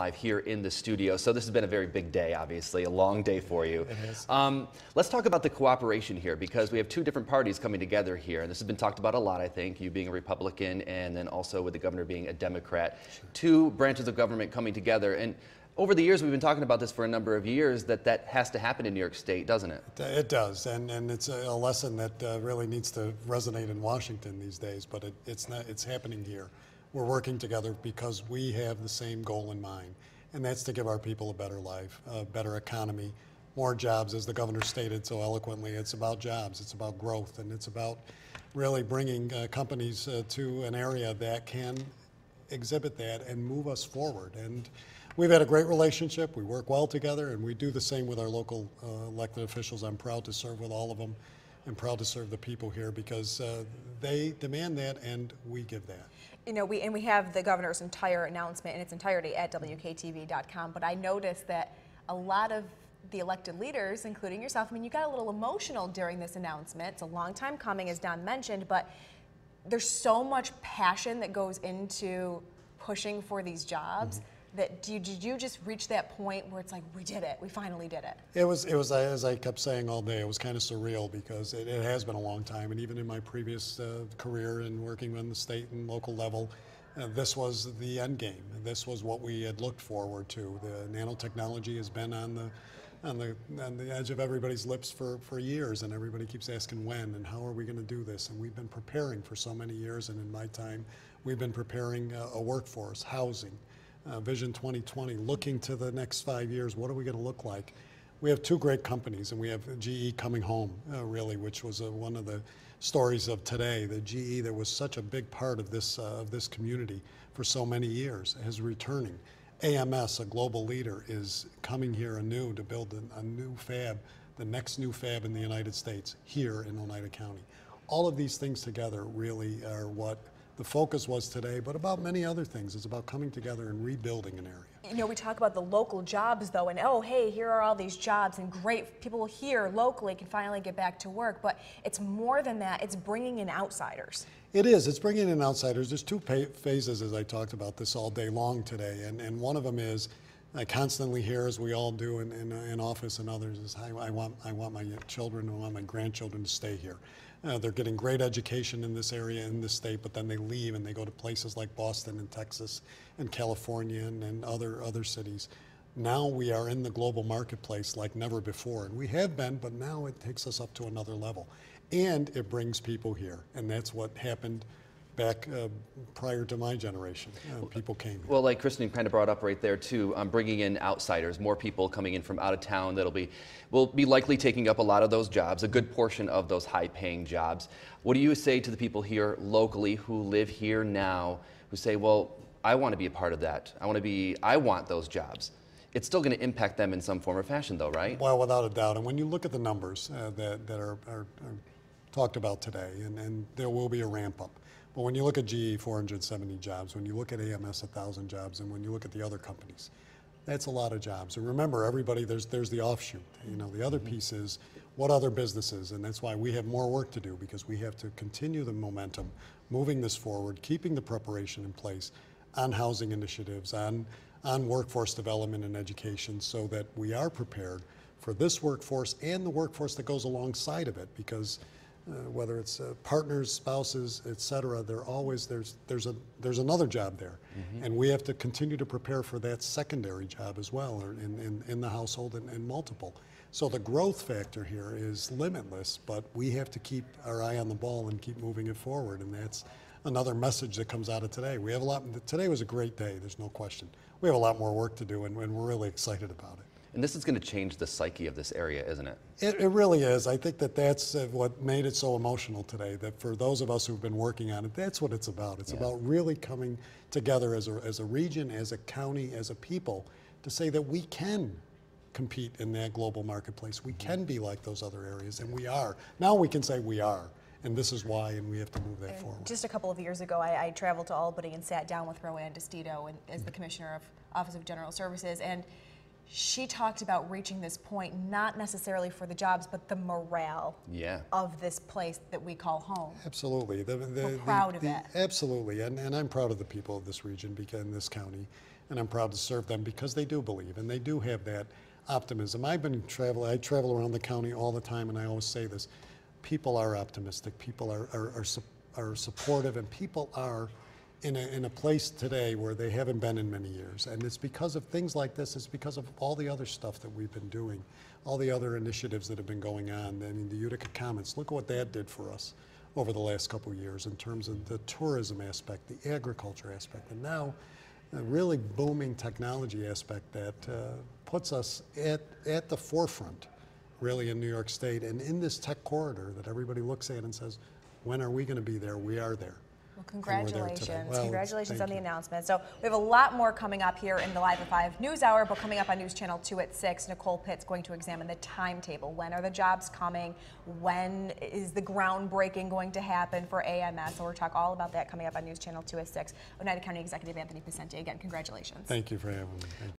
Live here in the studio. So this has been a very big day, obviously, a long day for you. It is. Let's talk about the cooperation here, because we have two different parties coming together here, and this has been talked about a lot, I think, you being a Republican and then also with the governor being a Democrat. Sure. Two branches of government coming together, and over the years we've been talking about this for a number of years, that has to happen in New York State, doesn't it? It does, and it's a lesson that really needs to resonate in Washington these days, but it's happening here. We're working together because we have the same goal in mind, and that's to give our people a better life, a better economy, more jobs. As the governor stated so eloquently, it's about jobs, it's about growth, and it's about really bringing companies to an area that can exhibit that and move us forward. And we've had a great relationship. We work well together, and we do the same with our local elected officials. I'm proud to serve with all of them. I'm proud to serve the people here because they demand that, and we give that. You know, we have the governor's entire announcement in its entirety at WKTV.com, but I noticed that a lot of the elected leaders, including yourself, I mean, you got a little emotional during this announcement. It's a long time coming, as Don mentioned, but there's so much passion that goes into pushing for these jobs. Mm-hmm. Did you just reach that point where it's like, we did it, we finally did it? It was as I kept saying all day, it was kind of surreal because it has been a long time, and even in my previous career in working on the state and local level, this was the end game. This was what we had looked forward to. The nanotechnology has been on the edge of everybody's lips for years, and everybody keeps asking when and how are we going to do this, and we've been preparing for so many years, and in my time, we've been preparing a workforce, housing, Vision 2020, looking to the next 5 years, what are we going to look like? We have two great companies, and we have GE coming home, really, which was one of the stories of today. The GE that was such a big part of this community for so many years is returning. AMS, a global leader, is coming here anew to build a new fab, the next new fab in the United States, here in Oneida County. All of these things together really are what the focus was today, but about many other things. It's about coming together and rebuilding an area. You know, we talk about the local jobs, though, and oh, hey, here are all these jobs, and great, people here locally can finally get back to work, but it's more than that. It's bringing in outsiders. It is. It's bringing in outsiders. There's two phases, as I talked about this all day long today, and one of them is, I constantly hear, as we all do in office and others, is I want my children, I want my grandchildren to stay here. They're getting great education in this area, in this state, but then they leave and they go to places like Boston and Texas and California and other cities. Now we are in the global marketplace like never before, and we have been, but now it takes us up to another level. And it brings people here, and that's what happened back prior to my generation. People came here. Well, like Kristen kind of brought up right there too, bringing in outsiders, more people coming in from out of town will be likely taking up a lot of those jobs, a good portion of those high-paying jobs. What do you say to the people here locally who live here now, who say, well, I want to be a part of that. I want those jobs. It's still going to impact them in some form or fashion, though, right? Well, without a doubt. And when you look at the numbers that are talked about today, and there will be a ramp up. But when you look at GE, 470 jobs, when you look at AMS, 1,000 jobs, and when you look at the other companies, that's a lot of jobs. And remember, everybody, there's the offshoot. You know, the other piece is what other businesses, and that's why we have more work to do, because we have to continue the momentum, moving this forward, keeping the preparation in place on housing initiatives, on workforce development and education, so that we are prepared for this workforce and the workforce that goes alongside of it, because whether it's partners, spouses, et cetera, there's another job there. Mm-hmm. And we have to continue to prepare for that secondary job as well, or in the household and multiple. So the growth factor here is limitless, but we have to keep our eye on the ball and keep moving it forward, and that's another message that comes out of today. We have today was a great day, there's no question. We have a lot more work to do, and we're really excited about it. And this is going to change the psyche of this area, isn't it? It really is. I think that's what made it so emotional today, that for those of us who've been working on it, that's what it's about. It's about really coming together as a region, as a county, as a people, to say that we can compete in that global marketplace. We can be like those other areas, and we are. Now we can say we are. And this is why, and we have to move that forward. Just a couple of years ago, I traveled to Albany and sat down with Roanne DeStito as the Commissioner of Office of General Services, and she talked about reaching this point, not necessarily for the jobs, but the morale of this place that we call home. Absolutely. We're proud of it. Absolutely, and I'm proud of the people of this region, in this county. and I'm proud to serve them because they do believe and they do have that optimism. I travel around the county all the time, and I always say this: people are optimistic, people are supportive, and people are in a place today where they haven't been in many years. And it's because of things like this. It's because of all the other stuff that we've been doing, all the other initiatives that have been going on. I mean, the Utica Commons, look at what that did for us over the last couple of years in terms of the tourism aspect, the agriculture aspect, and now a really booming technology aspect that puts us at the forefront, really, in New York State and in this tech corridor that everybody looks at and says, when are we going to be there? We are there. Well, congratulations. Well, congratulations on the you. announcement. So we have a lot more coming up here in the Live at 5 News Hour, but coming up on News Channel 2 at 6, Nicole Pitt's going to examine the timetable. When are the jobs coming? When is the groundbreaking going to happen for AMS? So we'll talk all about that coming up on News Channel 2 at 6. Oneida County Executive Anthony Picente, again, congratulations. Thank you for having me. Thank you.